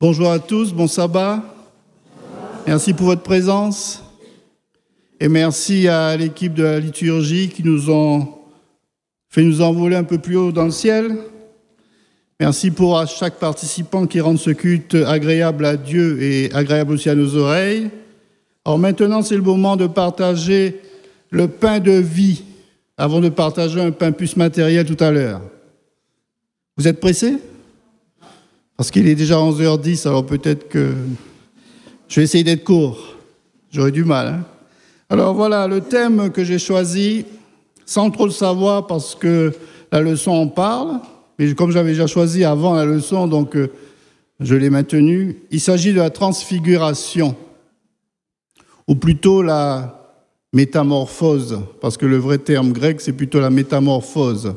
Bonjour à tous, bon sabbat. Merci pour votre présence. Et merci à l'équipe de la liturgie qui nous ont fait nous envoler un peu plus haut dans le ciel. Merci pour à chaque participant qui rend ce culte agréable à Dieu et agréable aussi à nos oreilles. Alors maintenant, c'est le moment de partager le pain de vie, avant de partager un pain plus matériel tout à l'heure. Vous êtes pressés ? Parce qu'il est déjà 11h10, alors peut-être que je vais essayer d'être court. J'aurais du mal. Hein ? Alors voilà, le thème que j'ai choisi, sans trop le savoir parce que la leçon en parle, mais comme j'avais déjà choisi avant la leçon, donc je l'ai maintenu. Il s'agit de la transfiguration, ou plutôt la métamorphose, parce que le vrai terme grec, c'est plutôt la métamorphose.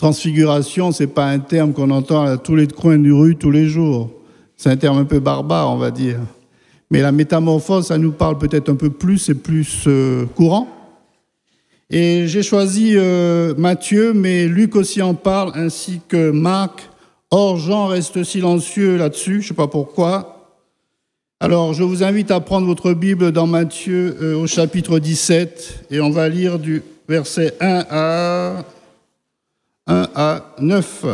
Transfiguration, ce n'est pas un terme qu'on entend à tous les coins de rue tous les jours. C'est un terme un peu barbare, on va dire. Mais la métamorphose, ça nous parle peut-être un peu plus, c'est plus courant. Et j'ai choisi Matthieu, mais Luc aussi en parle, ainsi que Marc. Or, Jean reste silencieux là-dessus, je ne sais pas pourquoi. Alors, je vous invite à prendre votre Bible dans Matthieu au chapitre 17, et on va lire du verset 1 à 9.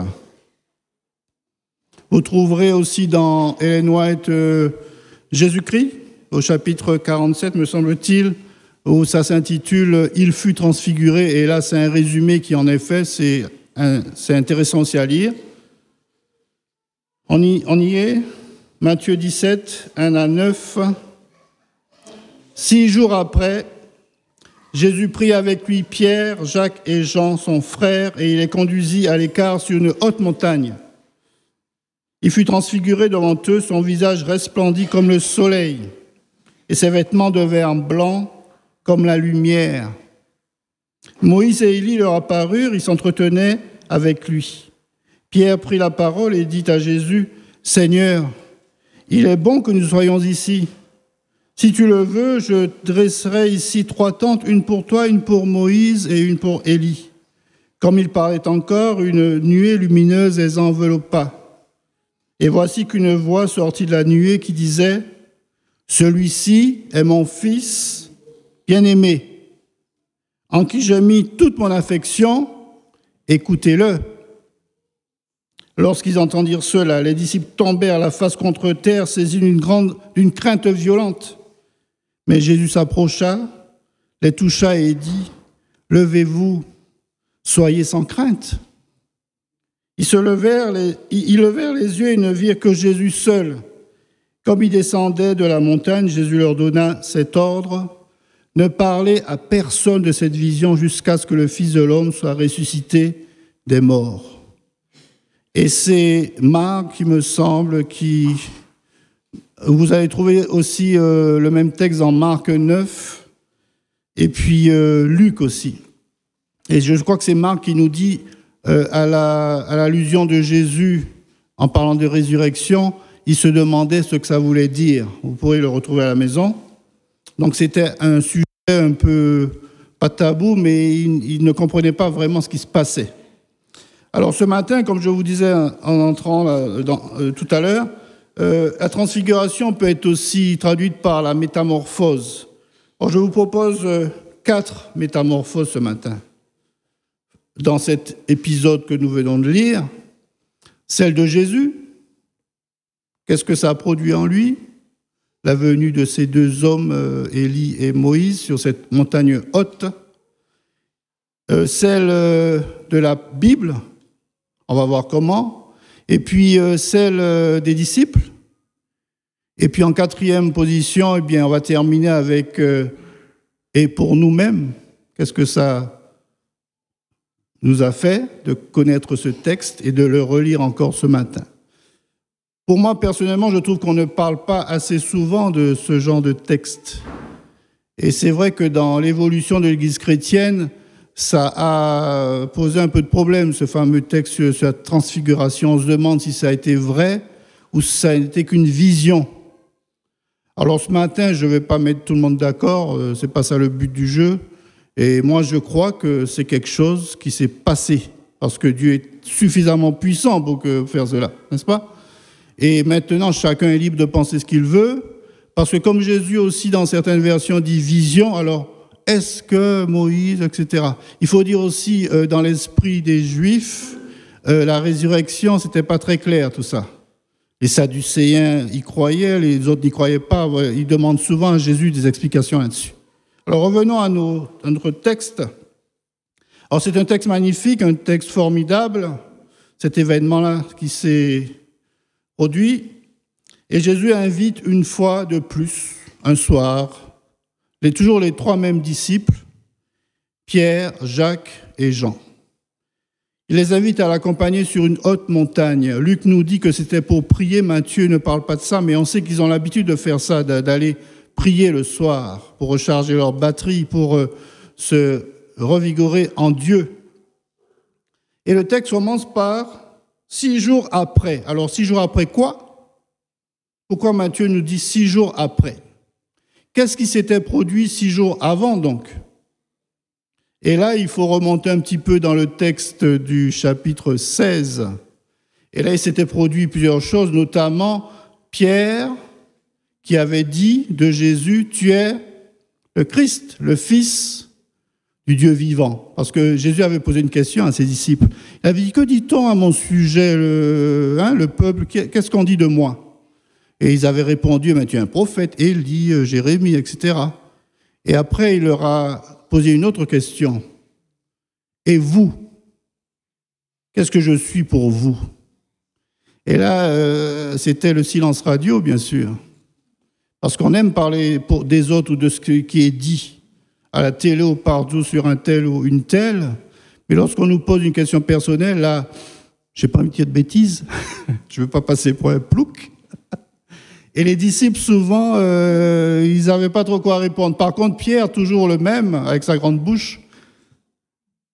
Vous trouverez aussi dans Ellen White Jésus-Christ, au chapitre 47, me semble-t-il, où ça s'intitule « Il fut transfiguré », et là c'est un résumé qui en effet, c'est intéressant aussi à lire. On y est, Matthieu 17, 1 à 9. 6 jours après, Jésus prit avec lui Pierre, Jacques et Jean, son frère, et il les conduisit à l'écart sur une haute montagne. Il fut transfiguré devant eux, son visage resplendit comme le soleil, et ses vêtements devinrent blancs comme la lumière. Moïse et Élie leur apparurent, ils s'entretenaient avec lui. Pierre prit la parole et dit à Jésus, « Seigneur, il est bon que nous soyons ici. Si tu le veux, je dresserai ici 3 tentes, une pour toi, une pour Moïse et une pour Élie. » Comme il parlait encore, une nuée lumineuse les enveloppa. Et voici qu'une voix sortit de la nuée qui disait, « Celui-ci est mon fils bien-aimé, en qui j'ai mis toute mon affection, écoutez-le. » Lorsqu'ils entendirent cela, les disciples tombèrent la face contre terre, saisis d'une crainte violente. Mais Jésus s'approcha, les toucha et dit, « Levez-vous, soyez sans crainte. » Ils levèrent les yeux et ne virent que Jésus seul. Comme ils descendaient de la montagne, Jésus leur donna cet ordre, « Ne parlez à personne de cette vision jusqu'à ce que le Fils de l'homme soit ressuscité des morts. » Et c'est Marc, qui me semble, qui... Vous allez trouver aussi le même texte dans Marc 9, et puis Luc aussi. Et je crois que c'est Marc qui nous dit, à l'allusion de Jésus, en parlant de résurrection, il se demandait ce que ça voulait dire. Vous pourrez le retrouver à la maison. Donc c'était un sujet un peu, pas tabou, mais il ne comprenait pas vraiment ce qui se passait. Alors ce matin, comme je vous disais en entrant tout à l'heure, la transfiguration peut être aussi traduite par la métamorphose. Alors, je vous propose 4 métamorphoses ce matin. Dans cet épisode que nous venons de lire, celle de Jésus, qu'est-ce que ça a produit en lui ? La venue de ces 2 hommes, Élie et Moïse, sur cette montagne haute. Celle de la Bible, on va voir comment. Et puis celle des disciples. Et puis en 4e position, eh bien, on va terminer avec et pour nous-mêmes, qu'est-ce que ça nous a fait de connaître ce texte et de le relire encore ce matin. Pour moi, personnellement, je trouve qu'on ne parle pas assez souvent de ce genre de texte. Et c'est vrai que dans l'évolution de l'Église chrétienne, ça a posé un peu de problème, ce fameux texte sur la transfiguration. On se demande si ça a été vrai ou si ça n'était qu'une vision. Alors ce matin, je ne vais pas mettre tout le monde d'accord, ce n'est pas ça le but du jeu. Et moi, je crois que c'est quelque chose qui s'est passé, parce que Dieu est suffisamment puissant pour faire cela, n'est-ce pas ? Et maintenant, chacun est libre de penser ce qu'il veut, parce que comme Jésus aussi, dans certaines versions, dit vision, alors est-ce que Moïse, etc. Il faut dire aussi, dans l'esprit des Juifs, la résurrection, c'était pas très clair tout ça. Les Sadducéens y croyaient, les autres n'y croyaient pas. Ils demandent souvent à Jésus des explications là-dessus. Alors revenons à notre texte. Alors c'est un texte magnifique, un texte formidable, cet événement-là qui s'est produit. Et Jésus invite une fois de plus, un soir, toujours les trois mêmes disciples, Pierre, Jacques et Jean. Il les invite à l'accompagner sur une haute montagne. Luc nous dit que c'était pour prier. Matthieu ne parle pas de ça, mais on sait qu'ils ont l'habitude de faire ça, d'aller prier le soir pour recharger leur batterie, pour se revigorer en Dieu. Et le texte commence par 6 jours après. Alors 6 jours après quoi? Pourquoi Matthieu nous dit 6 jours après? Qu'est-ce qui s'était produit 6 jours avant donc? Et là, il faut remonter un petit peu dans le texte du chapitre 16. Et là, il s'était produit plusieurs choses, notamment Pierre, qui avait dit de Jésus, « Tu es le Christ, le Fils du Dieu vivant. » Parce que Jésus avait posé une question à ses disciples. Il avait dit, « Que dit-on à mon sujet, le peuple, qu'est-ce qu'on dit de moi ?» Et ils avaient répondu, « Tu es un prophète, Élie, Jérémie, etc. » Et après, il leur a posé une autre question. « Et vous, qu'est-ce que je suis pour vous ?» Et là, c'était le silence radio, bien sûr. Parce qu'on aime parler des autres ou de ce qui est dit à la télé ou partout sur un tel ou une telle. Mais lorsqu'on nous pose une question personnelle, là, je n'ai pas envie de dire de bêtises, je ne veux pas passer pour un plouc. Et les disciples, souvent, ils n'avaient pas trop quoi répondre. Par contre, Pierre, toujours le même, avec sa grande bouche,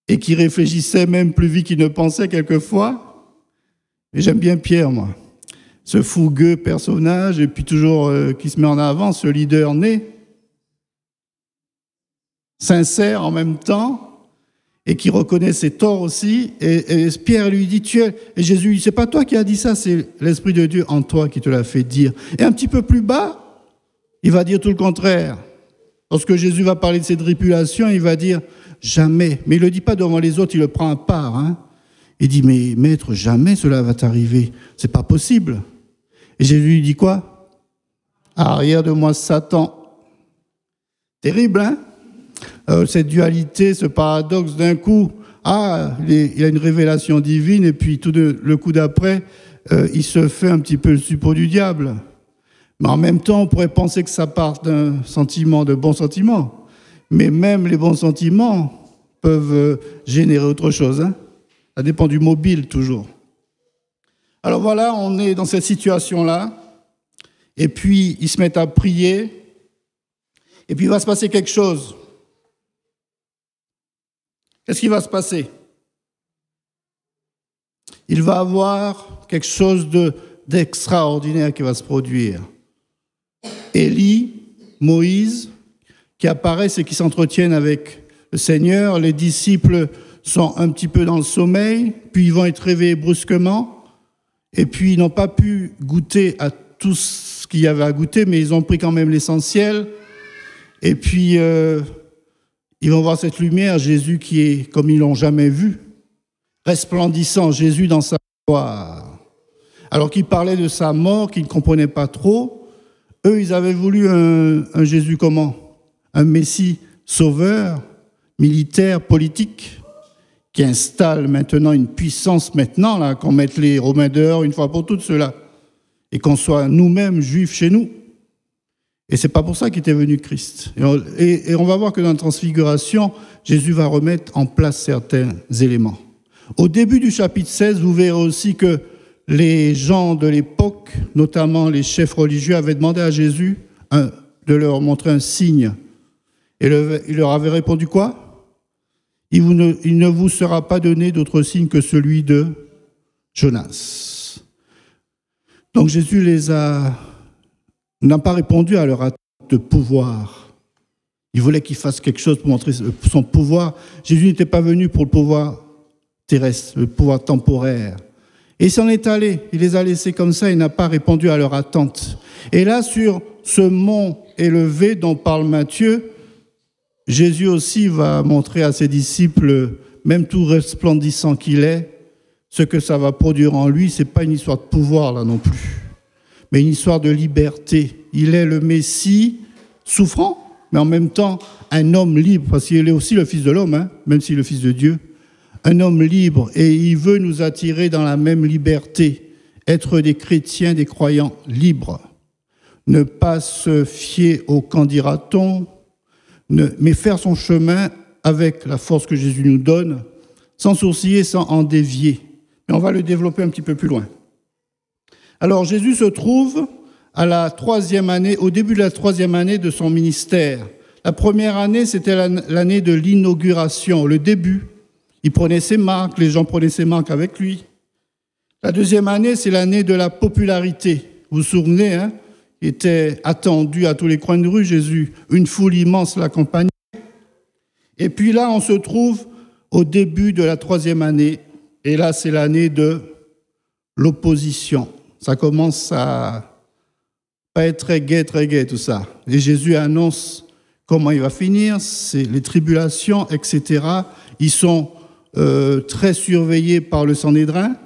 et qui réfléchissait même plus vite qu'il ne pensait quelquefois. Et j'aime bien Pierre, moi. Ce fougueux personnage, et puis toujours qui se met en avant, ce leader né, sincère en même temps, et qui reconnaît ses torts aussi. Et Pierre lui dit, et Jésus lui dit, c'est pas toi qui as dit ça, c'est l'Esprit de Dieu en toi qui te l'a fait dire. Et un petit peu plus bas, il va dire tout le contraire. Lorsque Jésus va parler de ses tribulations, il va dire, jamais. Mais il ne le dit pas devant les autres, il le prend à part. Hein. Il dit, mais maître, jamais cela va t'arriver. C'est pas possible. Et Jésus lui dit quoi? Arrière de moi, Satan. Terrible, hein? Cette dualité, ce paradoxe d'un coup, il a une révélation divine et puis tout le coup d'après, il se fait un petit peu le suppôt du diable. Mais en même temps, on pourrait penser que ça part d'un sentiment, de bons sentiments. Mais même les bons sentiments peuvent générer autre chose. Hein. Ça dépend du mobile toujours. Alors voilà, on est dans cette situation-là. Et puis, ils se mettent à prier. Et puis, il va se passer quelque chose. Qu'est-ce qui va se passer? Il va y avoir quelque chose d'extraordinaire qui va se produire. Élie, Moïse, qui apparaissent et qui s'entretiennent avec le Seigneur. Les disciples sont un petit peu dans le sommeil, puis ils vont être réveillés brusquement, et puis ils n'ont pas pu goûter à tout ce qu'il y avait à goûter, mais ils ont pris quand même l'essentiel. Et puis, ils vont voir cette lumière, Jésus qui est, comme ils ne l'ont jamais vu, resplendissant, Jésus dans sa gloire. Alors qu'ils parlaient de sa mort, qu'ils ne comprenaient pas trop, eux, ils avaient voulu un Jésus comment? Un Messie sauveur, militaire, politique, qui installe maintenant une puissance maintenant, là, qu'on mette les Romains dehors une fois pour toutes, ceux-là, et qu'on soit nous-mêmes juifs chez nous. Et c'est pas pour ça qu'était venu Christ. Et on va voir que dans la transfiguration, Jésus va remettre en place certains éléments. Au début du chapitre 16, vous verrez aussi que les gens de l'époque, notamment les chefs religieux, avaient demandé à Jésus de leur montrer un signe. Et il leur avait répondu quoi? Il ne vous sera pas donné d'autre signe que celui de Jonas. Donc Jésus n'a pas répondu à leur attente de pouvoir. Il voulait qu'ils fassent quelque chose pour montrer son pouvoir. Jésus n'était pas venu pour le pouvoir terrestre, le pouvoir temporaire. Et il s'en est allé, il les a laissés comme ça, il n'a pas répondu à leur attente. Et là, sur ce mont élevé dont parle Matthieu, Jésus aussi va montrer à ses disciples, même tout resplendissant qu'il est, ce que ça va produire en lui. Ce n'est pas une histoire de pouvoir là non plus, mais une histoire de liberté. Il est le Messie souffrant, mais en même temps un homme libre, parce qu'il est aussi le Fils de l'homme, même s'il est le Fils de Dieu. Un homme libre, et il veut nous attirer dans la même liberté, être des chrétiens, des croyants libres. Ne pas se fier au qu'en dira-t-on, mais faire son chemin avec la force que Jésus nous donne, sans sourciller, sans en dévier. Mais on va le développer un petit peu plus loin. Alors Jésus se trouve à la 3e année, au début de la 3e année de son ministère. La première année, c'était l'année de l'inauguration, le début. Il prenait ses marques, les gens prenaient ses marques avec lui. La 2e année, c'est l'année de la popularité. Vous vous souvenez, il était attendu à tous les coins de rue, Jésus. Une foule immense l'accompagnait. Et puis là, on se trouve au début de la 3e année. Et là, c'est l'année de l'opposition. Ça commence à pas être très gai tout ça. Et Jésus annonce comment il va finir, c'est les tribulations, etc. Ils sont très surveillés par le Sanhédrin.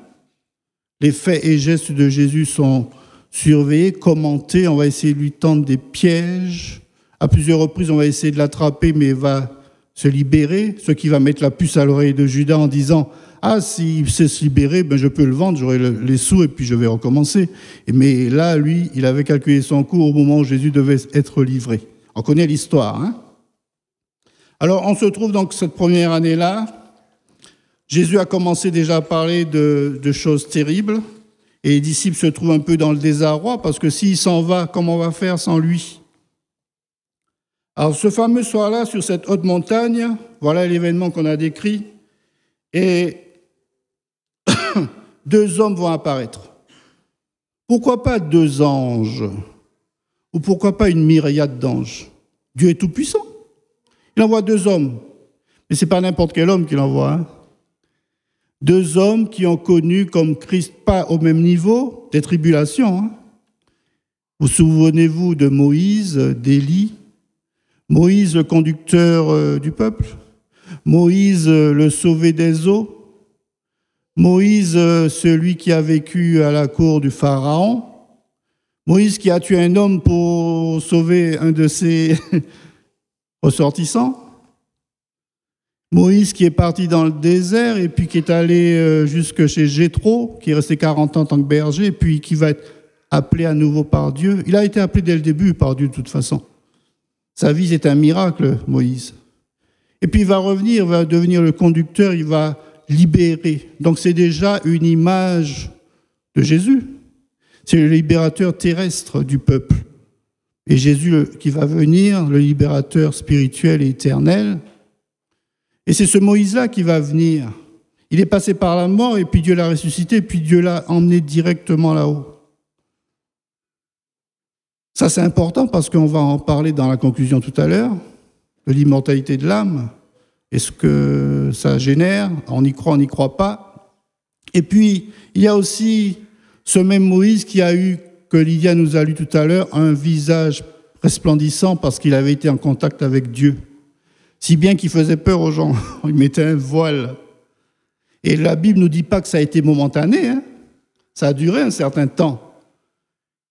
Les faits et gestes de Jésus sont surveillés, commentés. On va essayer de lui tendre des pièges. À plusieurs reprises, on va essayer de l'attraper, mais il va se libérer. Ce qui va mettre la puce à l'oreille de Judas en disant « Ah, s'il sait se libérer, je peux le vendre, j'aurai les sous et puis je vais recommencer. » Mais là, lui, il avait calculé son coût au moment où Jésus devait être livré. On connaît l'histoire. Alors, on se trouve donc cette première année-là. Jésus a commencé déjà à parler de choses terribles et les disciples se trouvent un peu dans le désarroi parce que s'il s'en va, comment on va faire sans lui? Alors ce fameux soir-là, sur cette haute montagne, voilà l'événement qu'on a décrit, et 2 hommes vont apparaître. Pourquoi pas 2 anges? Ou pourquoi pas une myriade d'anges? Dieu est tout-puissant. Il envoie 2 hommes. Mais ce n'est pas n'importe quel homme qu'il envoie. 2 hommes qui ont connu comme Christ, pas au même niveau, des tribulations. Vous souvenez-vous de Moïse, d'Élie? Moïse, le conducteur du peuple. Moïse, le sauvé des eaux. Moïse, celui qui a vécu à la cour du Pharaon. Moïse qui a tué un homme pour sauver un de ses ressortissants. Moïse qui est parti dans le désert et puis qui est allé jusque chez Jéthro, qui est resté 40 ans en tant que berger, et puis qui va être appelé à nouveau par Dieu. Il a été appelé dès le début par Dieu de toute façon. Sa vie, c'est un miracle, Moïse. Et puis il va revenir, il va devenir le conducteur, il va libérer. Donc c'est déjà une image de Jésus. C'est le libérateur terrestre du peuple. Et Jésus qui va venir, le libérateur spirituel et éternel. Et c'est ce Moïse-là qui va venir. Il est passé par la mort et puis Dieu l'a ressuscité, puis Dieu l'a emmené directement là-haut. Ça, c'est important parce qu'on va en parler dans la conclusion tout à l'heure, de l'immortalité de l'âme. Est-ce que ça génère? On y croit, on n'y croit pas. Et puis, il y a aussi ce même Moïse qui a eu, que Lydia nous a lu tout à l'heure, un visage resplendissant parce qu'il avait été en contact avec Dieu. Si bien qu'il faisait peur aux gens. Il mettait un voile. Et la Bible ne nous dit pas que ça a été momentané. Ça a duré un certain temps.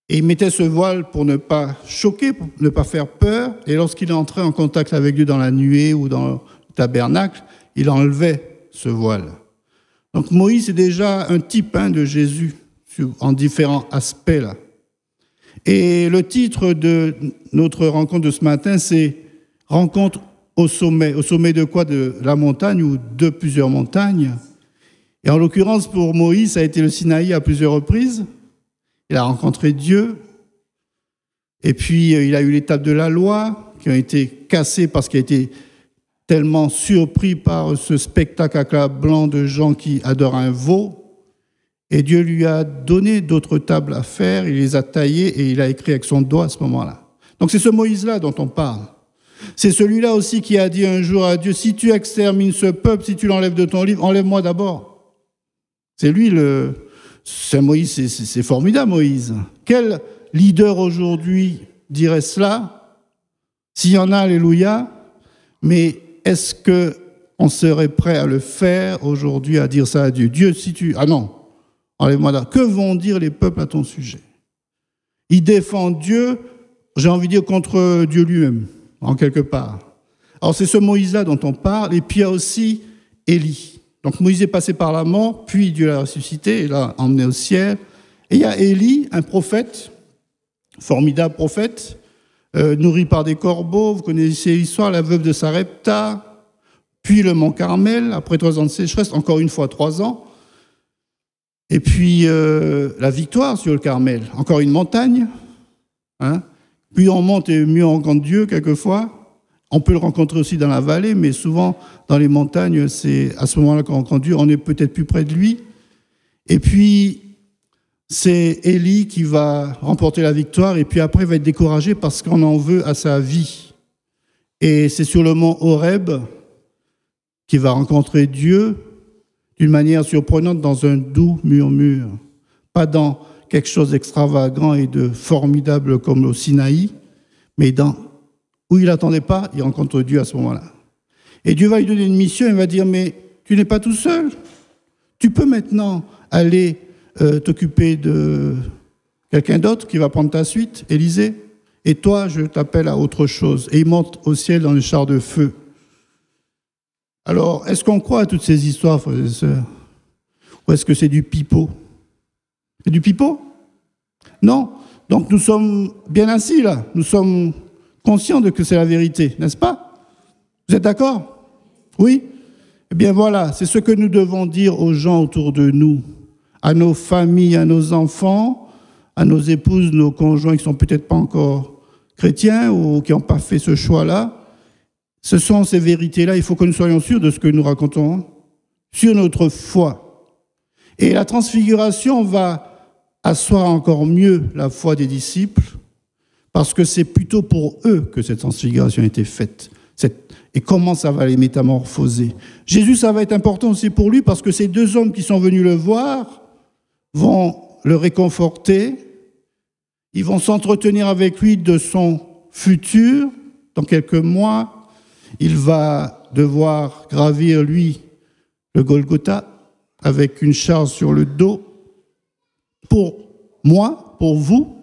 Et il mettait ce voile pour ne pas choquer, pour ne pas faire peur. Et lorsqu'il entrait en contact avec Dieu dans la nuée ou dans le tabernacle, il enlevait ce voile. Donc Moïse est déjà un type de Jésus en différents aspects là. Et le titre de notre rencontre de ce matin, c'est « Rencontre au sommet ». Au sommet de quoi? De la montagne ou de plusieurs montagnes. Et en l'occurrence, pour Moïse, ça a été le Sinaï à plusieurs reprises. Il a rencontré Dieu. Et puis, il a eu l'étape de la loi, qui a été cassée parce qu'il a été tellement surpris par ce spectacle à clap blanc de gens qui adorent un veau. Et Dieu lui a donné d'autres tables à faire, il les a taillées et il a écrit avec son doigt à ce moment-là. Donc c'est ce Moïse-là dont on parle. C'est celui-là aussi qui a dit un jour à Dieu, si tu extermines ce peuple, si tu l'enlèves de ton livre, enlève-moi d'abord. C'est lui c'est Moïse, c'est formidable, Moïse. Quel leader aujourd'hui dirait cela? S'il y en a, alléluia. Mais est-ce qu'on serait prêt à le faire aujourd'hui, à dire ça à Dieu? Dieu, si tu... Ah non, enlève-moi là. Que vont dire les peuples à ton sujet? Ils défendent Dieu, j'ai envie de dire, contre Dieu lui-même, en quelque part. Alors c'est ce Moïse-là dont on parle, et puis il y a aussi Élie. Donc Moïse est passé par la mort, puis Dieu l'a ressuscité et l'a emmené au ciel. Et il y a Élie, un prophète, formidable prophète, nourri par des corbeaux. Vous connaissez l'histoire, la veuve de Sarepta, puis le mont Carmel, après 3 ans de sécheresse, encore une fois 3 ans. Et puis la victoire sur le Carmel, encore une montagne. Hein. Plus on monte et mieux on rencontre Dieu quelquefois. On peut le rencontrer aussi dans la vallée, mais souvent dans les montagnes, c'est à ce moment-là qu'on rencontre Dieu, on est peut-être plus près de lui. Et puis, c'est Élie qui va remporter la victoire, et puis après, il va être découragé parce qu'on en veut à sa vie. Et c'est sur le mont Horeb qu'il va rencontrer Dieu d'une manière surprenante dans un doux murmure. Pas dans quelque chose d'extravagant et de formidable comme au Sinaï, mais dans où il n'attendait pas, il rencontre Dieu à ce moment-là. Et Dieu va lui donner une mission, il va dire, mais tu n'es pas tout seul. Tu peux maintenant aller t'occuper de quelqu'un d'autre qui va prendre ta suite, Élisée. Et toi, je t'appelle à autre chose. Et il monte au ciel dans le char de feu. Alors, est-ce qu'on croit à toutes ces histoires, frères et sœurs? Ou est-ce que c'est du pipeau? C'est du pipeau? Non. Donc nous sommes bien assis là. Nous sommes conscients de que c'est la vérité, n'est-ce pas? Vous êtes d'accord? Oui? Eh bien voilà, c'est ce que nous devons dire aux gens autour de nous, à nos familles, à nos enfants, à nos épouses, nos conjoints qui ne sont peut-être pas encore chrétiens ou qui n'ont pas fait ce choix-là. Ce sont ces vérités-là, il faut que nous soyons sûrs de ce que nous racontons, sur notre foi. Et la transfiguration va asseoir encore mieux la foi des disciples, parce que c'est plutôt pour eux que cette transfiguration a été faite. Et comment ça va les métamorphoser? Jésus, ça va être important aussi pour lui, parce que ces 2 hommes qui sont venus le voir vont le réconforter, ils vont s'entretenir avec lui de son futur. Dans quelques mois, il va devoir gravir, lui, le Golgotha, avec une charge sur le dos, pour moi, pour vous,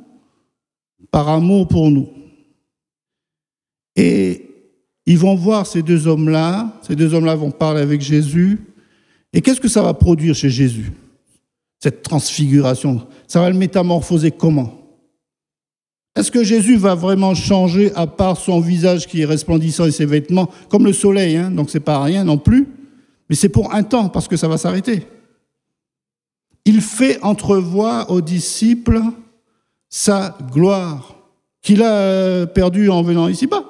par amour pour nous. Et ils vont voir ces 2 hommes-là vont parler avec Jésus. Et qu'est-ce que ça va produire chez Jésus? Cette transfiguration, ça va le métamorphoser comment? Est-ce que Jésus va vraiment changer à part son visage qui est resplendissant et ses vêtements, comme le soleil, hein, donc c'est pas rien non plus, mais c'est pour un temps, parce que ça va s'arrêter. Il fait entrevoir aux disciples sa gloire, qu'il a perdue en venant ici-bas.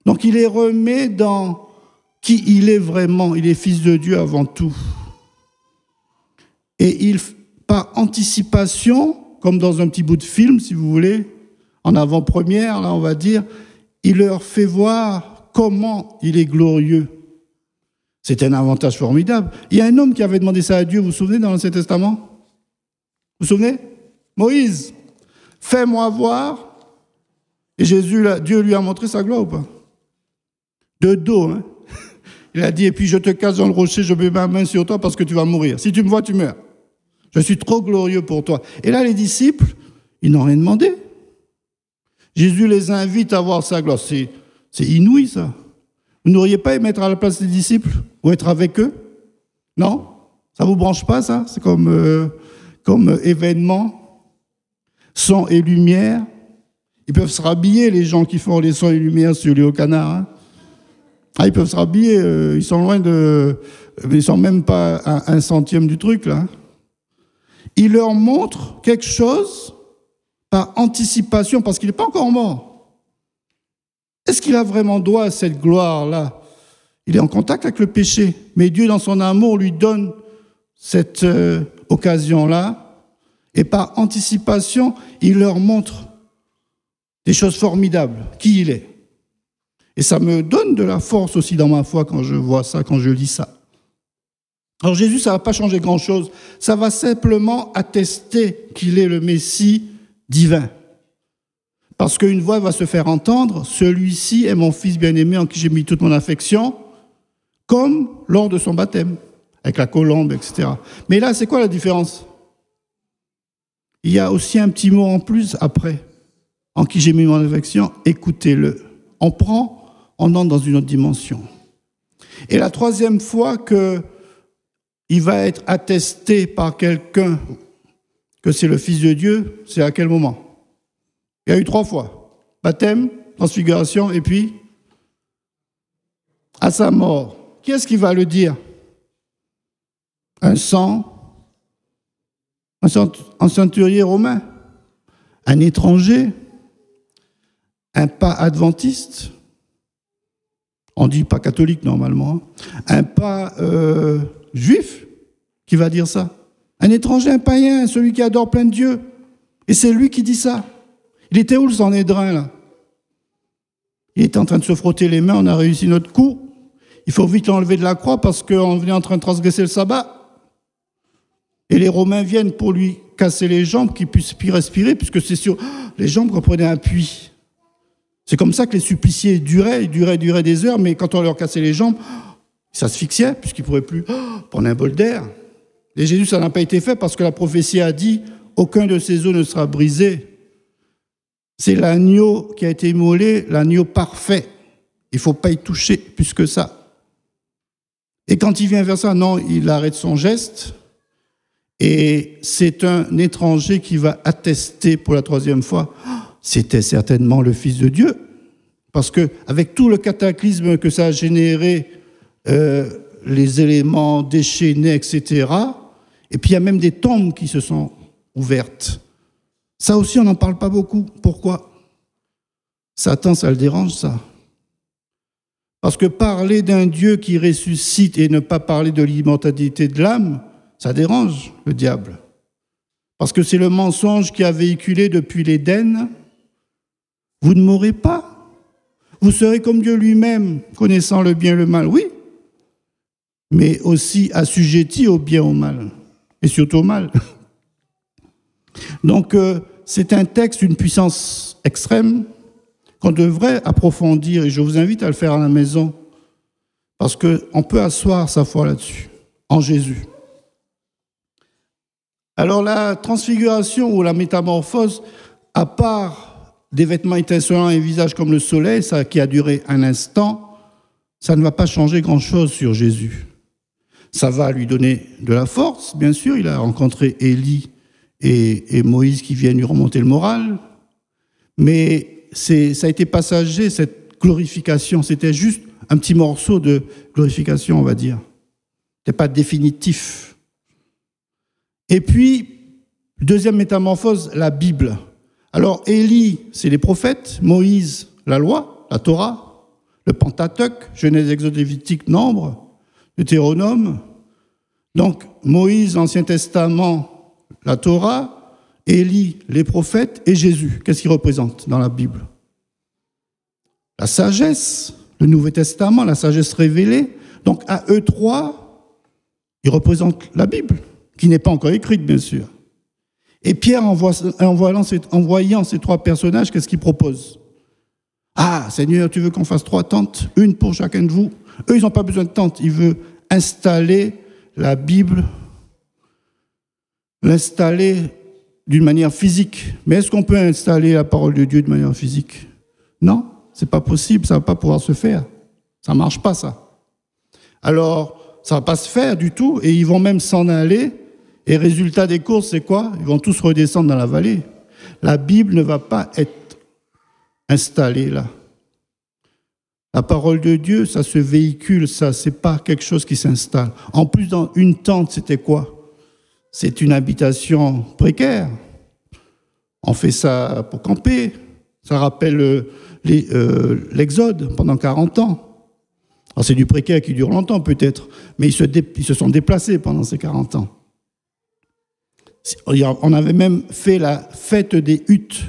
Donc il les remet dans qui il est vraiment. Il est fils de Dieu avant tout. Et il, par anticipation, comme dans un petit bout de film, si vous voulez, en avant-première, là on va dire, il leur fait voir comment il est glorieux. C'est un avantage formidable. Il y a un homme qui avait demandé ça à Dieu, vous vous souvenez, dans l'Ancien Testament? Vous vous souvenez? Moïse. Fais-moi voir. Et Dieu lui a montré sa gloire ou pas? De dos, hein? Il a dit, et puis je te casse dans le rocher, je mets ma main sur toi parce que tu vas mourir. Si tu me vois, tu meurs. Je suis trop glorieux pour toi. Et là, les disciples, ils n'ont rien demandé. Jésus les invite à voir sa gloire. C'est inouï, ça. Vous n'auriez pas aimé être à la place des disciples ou être avec eux? Non? Ça ne vous branche pas, ça? C'est comme événement. Son et lumière. Ils peuvent se rhabiller, les gens qui font les sons et lumière sur les hauts canards. Hein. Ah, ils peuvent se rhabiller, ils sont loin de... Ils ne sont même pas à 1/100 du truc, là. Il leur montre quelque chose par anticipation, parce qu'il n'est pas encore mort. Est-ce qu'il a vraiment droit à cette gloire-là? Il est en contact avec le péché, mais Dieu, dans son amour, lui donne cette occasion-là, et par anticipation, il leur montre des choses formidables, qui il est. Et ça me donne de la force aussi dans ma foi quand je vois ça, quand je lis ça. Alors Jésus, ça ne va pas changer grand-chose. Ça va simplement attester qu'il est le Messie divin. Parce qu'une voix va se faire entendre, « Celui-ci est mon Fils bien-aimé en qui j'ai mis toute mon affection », comme lors de son baptême, avec la colombe, etc. Mais là, c'est quoi la différence? Il y a aussi un petit mot en plus après, « en qui j'ai mis mon affection », écoutez-le. On entre dans une autre dimension. Et la troisième fois qu'il va être attesté par quelqu'un que c'est le Fils de Dieu, c'est à quel moment? Il y a eu 3 fois. Baptême, transfiguration, et puis à sa mort. Qui est-ce qui va le dire? Un centurier romain, un étranger, un pas adventiste, on dit pas catholique normalement, un pas juif qui va dire ça. Un étranger, un païen, celui qui adore plein de Dieu. Et c'est lui qui dit ça. Il était où le Sanhédrin, là? Il était en train de se frotter les mains, on a réussi notre coup. Il faut vite l'enlever de la croix parce qu'on est en train de transgresser le sabbat. Et les Romains viennent pour lui casser les jambes, qu'il puisse plus respirer, puisque c'est sur les jambes qu'on prenait un puits. C'est comme ça que les suppliciés duraient des heures, mais quand on leur cassait les jambes, ils s'asphyxiaient, puisqu'ils ne pourraient plus prendre un bol d'air. Et Jésus, ça n'a pas été fait parce que la prophétie a dit « Aucun de ses os ne sera brisé ». C'est l'agneau qui a été immolé, l'agneau parfait. Il ne faut pas y toucher plus que ça. Et quand il vient vers ça, non, il arrête son geste. Et c'est un étranger qui va attester pour la 3e fois, c'était certainement le Fils de Dieu. Parce qu'avec tout le cataclysme que ça a généré, les éléments déchaînés, etc., et puis il y a même des tombes qui se sont ouvertes. Ça aussi, on n'en parle pas beaucoup. Pourquoi? Satan, ça le dérange, ça. Parce que parler d'un Dieu qui ressuscite et ne pas parler de l'immortalité de l'âme, ça dérange le diable. Parce que c'est le mensonge qui a véhiculé depuis l'Éden. Vous ne mourrez pas. Vous serez comme Dieu lui-même, connaissant le bien et le mal, oui, mais aussi assujetti au bien et au mal, et surtout au mal. Donc, c'est un texte d'une puissance extrême qu'on devrait approfondir, et je vous invite à le faire à la maison, parce qu'on peut asseoir sa foi là-dessus, en Jésus. Alors, la transfiguration ou la métamorphose, à part des vêtements étincelants et un visage comme le soleil, ça qui a duré un instant, ça ne va pas changer grand-chose sur Jésus. Ça va lui donner de la force, bien sûr. Il a rencontré Élie et Moïse qui viennent lui remonter le moral. Mais ça a été passager, cette glorification. C'était juste un petit morceau de glorification, on va dire. C'était pas définitif. Et puis, deuxième métamorphose, la Bible. Alors, Élie, c'est les prophètes, Moïse, la loi, la Torah, le Pentateuque, Genèse, Exode, Lévitique, Nombre, Deutéronome. Donc, Moïse, l'Ancien Testament, la Torah, Élie, les prophètes, et Jésus. Qu'est-ce qu'il représente dans la Bible? La sagesse, le Nouveau Testament, la sagesse révélée. Donc, à eux trois, ils représentent la Bible, qui n'est pas encore écrite, bien sûr. Et Pierre, en voyant ces 3 personnages, qu'est-ce qu'il propose? Ah, Seigneur, tu veux qu'on fasse 3 tentes, une pour chacun de vous? Eux, ils n'ont pas besoin de tentes. Il veut installer la Bible, l'installer d'une manière physique. Mais est-ce qu'on peut installer la parole de Dieu de manière physique? Non, c'est pas possible, ça ne va pas pouvoir se faire. Ça ne marche pas, ça. Alors, ça ne va pas se faire du tout, et ils vont même s'en aller. Et résultat des courses, c'est quoi? Ils vont tous redescendre dans la vallée. La Bible ne va pas être installée là. La parole de Dieu, ça se véhicule, ça, c'est pas quelque chose qui s'installe. En plus, dans une tente, c'était quoi? C'est une habitation précaire. On fait ça pour camper. Ça rappelle l'Exode pendant 40 ans. Alors, c'est du précaire qui dure longtemps peut-être, mais ils se sont déplacés pendant ces 40 ans. On avait même fait la fête des huttes,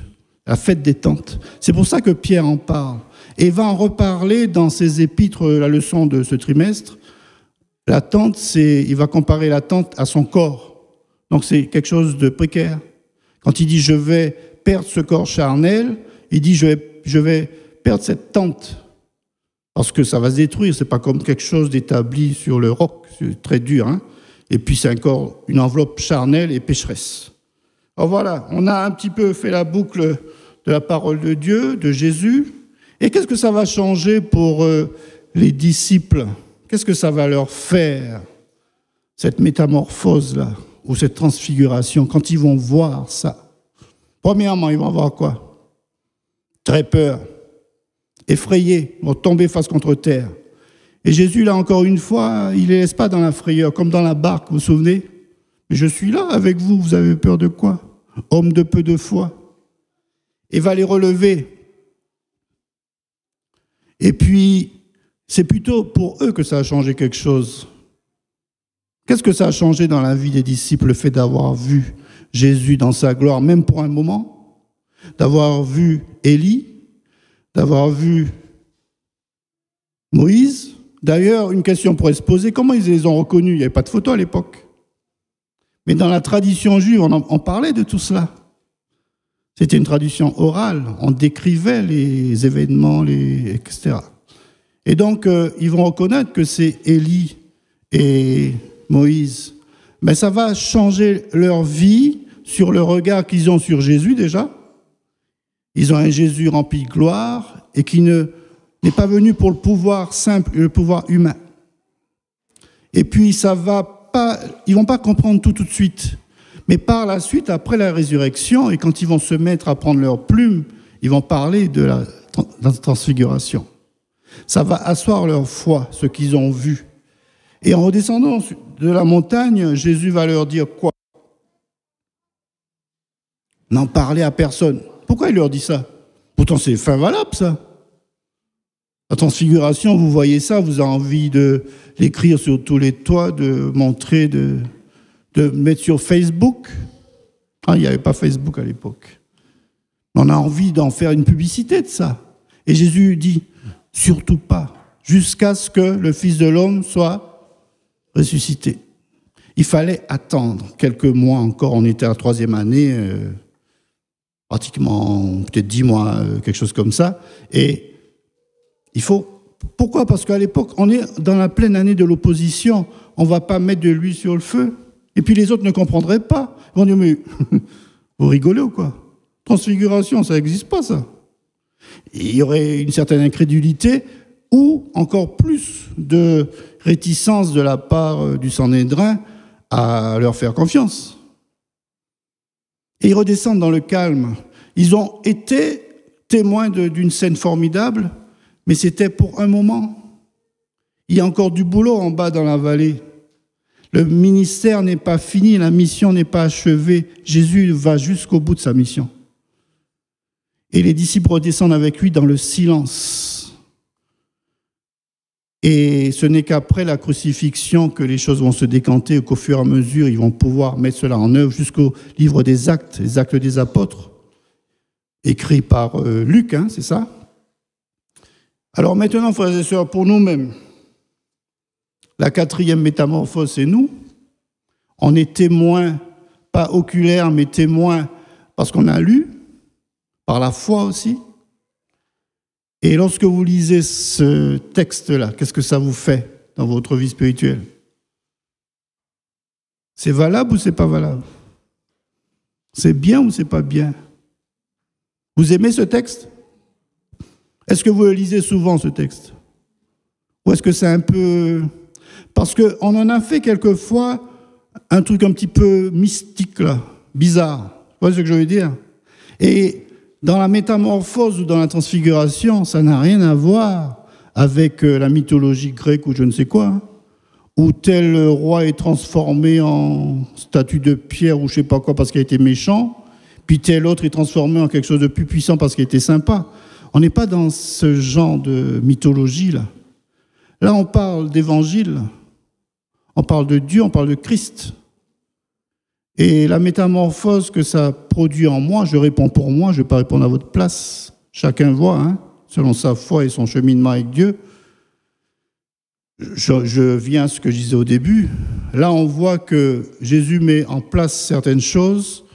la fête des tentes. C'est pour ça que Pierre en parle. Et va en reparler dans ses épîtres, la leçon de ce trimestre, L'attente, il va comparer l'attente à son corps. Donc c'est quelque chose de précaire. Quand il dit « je vais perdre ce corps charnel », il dit « je vais perdre cette tente ». Parce que ça va se détruire, c'est pas comme quelque chose d'établi sur le roc, c'est très dur. Hein. Et puis c'est encore une enveloppe charnelle et pécheresse. Alors voilà, on a un petit peu fait la boucle de la parole de Dieu, de Jésus. Et qu'est-ce que ça va changer pour les disciples? Qu'est-ce que ça va leur faire, cette métamorphose-là, ou cette transfiguration, quand ils vont voir ça? Premièrement, ils vont voir quoi? Très peur, effrayés, ils vont tomber face contre terre. Et Jésus, là, encore une fois, il ne les laisse pas dans la frayeur, comme dans la barque, vous vous souvenez? Mais je suis là avec vous, vous avez peur de quoi? Homme de peu de foi. Et va les relever. Et puis, c'est plutôt pour eux que ça a changé quelque chose. Qu'est-ce que ça a changé dans la vie des disciples, le fait d'avoir vu Jésus dans sa gloire, même pour un moment? D'avoir vu Élie, d'avoir vu Moïse. D'ailleurs, une question pourrait se poser, comment ils les ont reconnus? Il n'y avait pas de photo à l'époque. Mais dans la tradition juive, on parlait de tout cela. C'était une tradition orale, on décrivait les événements, etc. Et donc, ils vont reconnaître que c'est Élie et Moïse. Mais ça va changer leur vie sur le regard qu'ils ont sur Jésus déjà. Ils ont un Jésus rempli de gloire et qui n'est pas venu pour le pouvoir simple, le pouvoir humain. Et puis, ils ne vont pas comprendre tout de suite. Mais par la suite, après la résurrection, et quand ils vont se mettre à prendre leurs plumes, ils vont parler de la transfiguration. Ça va asseoir leur foi, ce qu'ils ont vu. Et en redescendant de la montagne, Jésus va leur dire quoi? N'en parlez à personne. Pourquoi il leur dit ça? Pourtant, c'est fin valable, ça. La transfiguration, vous voyez ça, vous avez envie de l'écrire sur tous les toits, de montrer, de mettre sur Facebook. Il n'y avait pas Facebook à l'époque. On a envie d'en faire une publicité de ça. Et Jésus dit, surtout pas, jusqu'à ce que le Fils de l'homme soit ressuscité. Il fallait attendre quelques mois encore, on était à la 3e année, pratiquement peut-être 10 mois, quelque chose comme ça. Et il faut... Pourquoi? Parce qu'à l'époque, on est dans la pleine année de l'opposition, on ne va pas mettre de l'huile sur le feu. Et puis les autres ne comprendraient pas. Ils vont dire, mais vous rigolez ou quoi? Transfiguration, ça n'existe pas, ça. Il y aurait une certaine incrédulité ou encore plus de réticence de la part du Sanhédrin à leur faire confiance. Et ils redescendent dans le calme. Ils ont été témoins d'une scène formidable, mais c'était pour un moment. Il y a encore du boulot en bas dans la vallée. Le ministère n'est pas fini, la mission n'est pas achevée. Jésus va jusqu'au bout de sa mission. Et les disciples redescendent avec lui dans le silence. Et ce n'est qu'après la crucifixion que les choses vont se décanter, qu'au fur et à mesure, ils vont pouvoir mettre cela en œuvre jusqu'au livre des Actes, les Actes des Apôtres, écrit par Luc, c'est ça? Alors maintenant, frères et sœurs, pour nous-mêmes, la 4e métamorphose, c'est nous. On est témoins, pas oculaires, mais témoins parce qu'on a lu, par la foi aussi. Et lorsque vous lisez ce texte-là, qu'est-ce que ça vous fait dans votre vie spirituelle? C'est valable ou c'est pas valable? C'est bien ou c'est pas bien? Vous aimez ce texte? Est-ce que vous le lisez souvent, ce texte? Ou est-ce que c'est un peu... Parce qu'on en a fait quelquefois un truc un petit peu mystique, là, bizarre. Vous voyez ce que je veux dire? Et dans la métamorphose ou dans la transfiguration, ça n'a rien à voir avec la mythologie grecque ou je ne sais quoi, où tel roi est transformé en statue de pierre ou je ne sais pas quoi parce qu'il a été méchant, puis tel autre est transformé en quelque chose de plus puissant parce qu'il était sympa. On n'est pas dans ce genre de mythologie, là. Là, on parle d'évangile, on parle de Dieu, on parle de Christ. Et la métamorphose que ça produit en moi, je réponds pour moi, je ne vais pas répondre à votre place. Chacun voit, selon sa foi et son cheminement avec Dieu. je viens à ce que je disais au début. Là, on voit que Jésus met en place certaines choses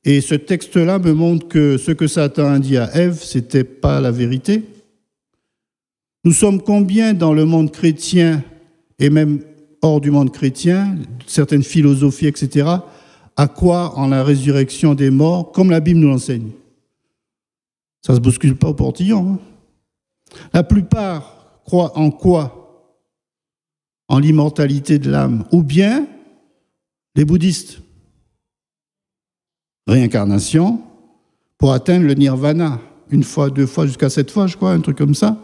et ce texte-là me montre que ce que Satan a dit à Ève, ce n'était pas la vérité. Nous sommes combien dans le monde chrétien et même hors du monde chrétien, certaines philosophies, etc., à croire en la résurrection des morts, comme la Bible nous l'enseigne. Ça ne se bouscule pas au portillon. Hein. La plupart croient en quoi? En l'immortalité de l'âme. Ou bien les bouddhistes. Réincarnation pour atteindre le nirvana. 1 fois, 2 fois, jusqu'à 7 fois, je crois, un truc comme ça.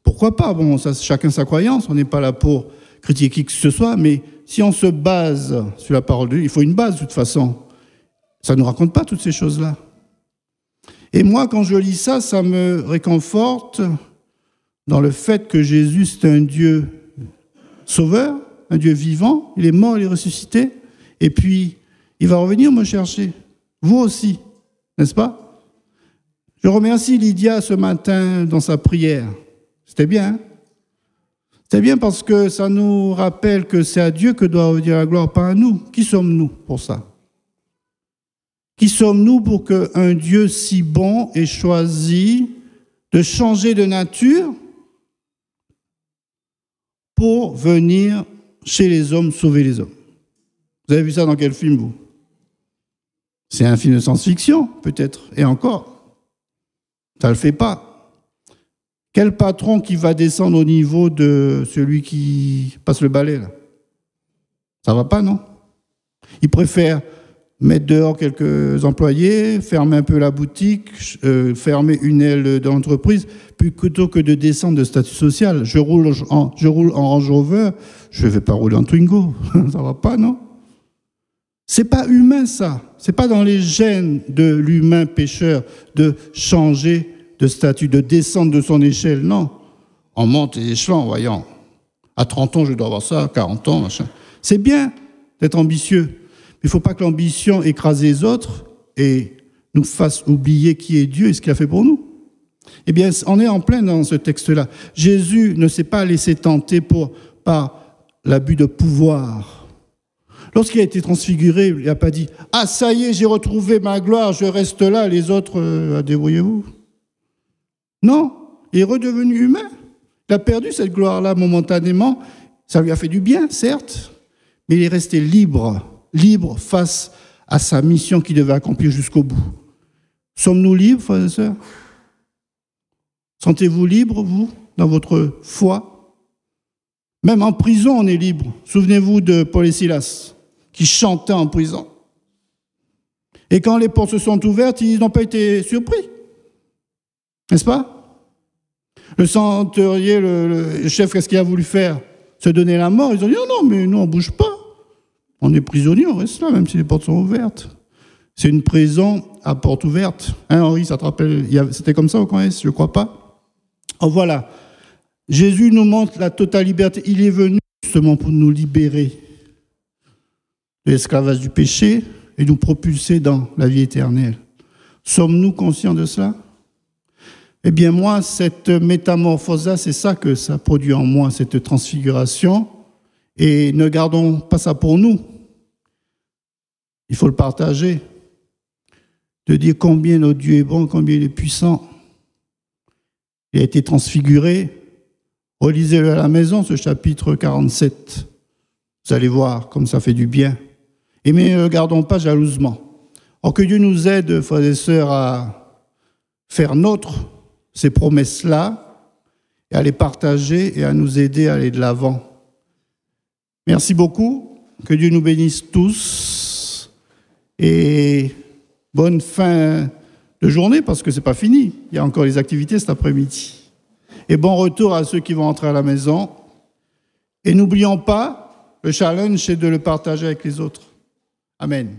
Pourquoi pas? Bon, ça, chacun sa croyance. On n'est pas là pour critiquer qui que ce soit, mais si on se base sur la parole de Dieu, il faut une base de toute façon. Ça ne nous raconte pas toutes ces choses-là. Et moi, quand je lis ça, ça me réconforte dans le fait que Jésus, c'est un Dieu sauveur, un Dieu vivant. Il est mort, il est ressuscité. Et puis, il va revenir me chercher. Vous aussi, n'est-ce pas? Je remercie Lydia ce matin dans sa prière. C'était bien, hein? C'était bien parce que ça nous rappelle que c'est à Dieu que doit revenir la gloire, pas à nous. Qui sommes-nous pour ça? Qui sommes-nous pour qu'un Dieu si bon ait choisi de changer de nature pour venir chez les hommes sauver les hommes? Vous avez vu ça dans quel film, vous? C'est un film de science-fiction, peut-être, et encore. Ça ne le fait pas. Quel patron qui va descendre au niveau de celui qui passe le balai, là? Ça ne va pas, non? Il préfère mettre dehors quelques employés, fermer un peu la boutique, fermer une aile de l'entreprise, plutôt que de descendre de statut social. Je roule en Range Rover, je ne vais pas rouler en Twingo. Ça ne va pas, non? C'est pas humain, ça. C'est pas dans les gènes de l'humain pécheur de changer de statut, de descendre de son échelle, non. On monte les échelons, voyons. À 30 ans, je dois avoir ça, 40 ans, machin. C'est bien d'être ambitieux, mais il ne faut pas que l'ambition écrase les autres et nous fasse oublier qui est Dieu et ce qu'il a fait pour nous. Eh bien, on est en plein dans ce texte-là. Jésus ne s'est pas laissé tenter par l'abus de pouvoir. Lorsqu'il a été transfiguré, il n'a pas dit « Ah, ça y est, j'ai retrouvé ma gloire, je reste là, les autres, débrouillez-vous ». Non, il est redevenu humain. Il a perdu cette gloire-là momentanément. Ça lui a fait du bien, certes, mais il est resté libre face à sa mission qu'il devait accomplir jusqu'au bout. Sommes-nous libres, frères et sœurs? Sentez-vous libre, vous, dans votre foi? Même en prison, on est libre. Souvenez-vous de Paul et Silas, qui chantaient en prison. Et quand les portes se sont ouvertes, ils n'ont pas été surpris. N'est-ce pas? Le centurier, le chef, qu'est-ce qu'il a voulu faire? Se donner la mort. Ils ont dit non, mais nous, on ne bouge pas. On est prisonniers, on reste là, même si les portes sont ouvertes. C'est une prison à porte ouverte. Hein, Henri, ça te rappelle? C'était comme ça au Congrès, je ne crois pas. Oh, voilà. Jésus nous montre la totale liberté. Il est venu justement pour nous libérer de l'esclavage du péché et nous propulser dans la vie éternelle. Sommes-nous conscients de cela? Eh bien, moi, cette métamorphose-là, c'est ça que ça produit en moi, cette transfiguration. Et ne gardons pas ça pour nous. Il faut le partager. De dire combien notre Dieu est bon, combien il est puissant. Il a été transfiguré. Relisez-le à la maison, ce chapitre 47. Vous allez voir comme ça fait du bien. Et mais ne le gardons pas jalousement. Or, que Dieu nous aide, frères et sœurs, à faire nôtre ces promesses-là, et à les partager et à nous aider à aller de l'avant. Merci beaucoup. Que Dieu nous bénisse tous. Et bonne fin de journée, parce que ce n'est pas fini. Il y a encore les activités cet après-midi. Et bon retour à ceux qui vont entrer à la maison. Et n'oublions pas, le challenge, c'est de le partager avec les autres. Amen.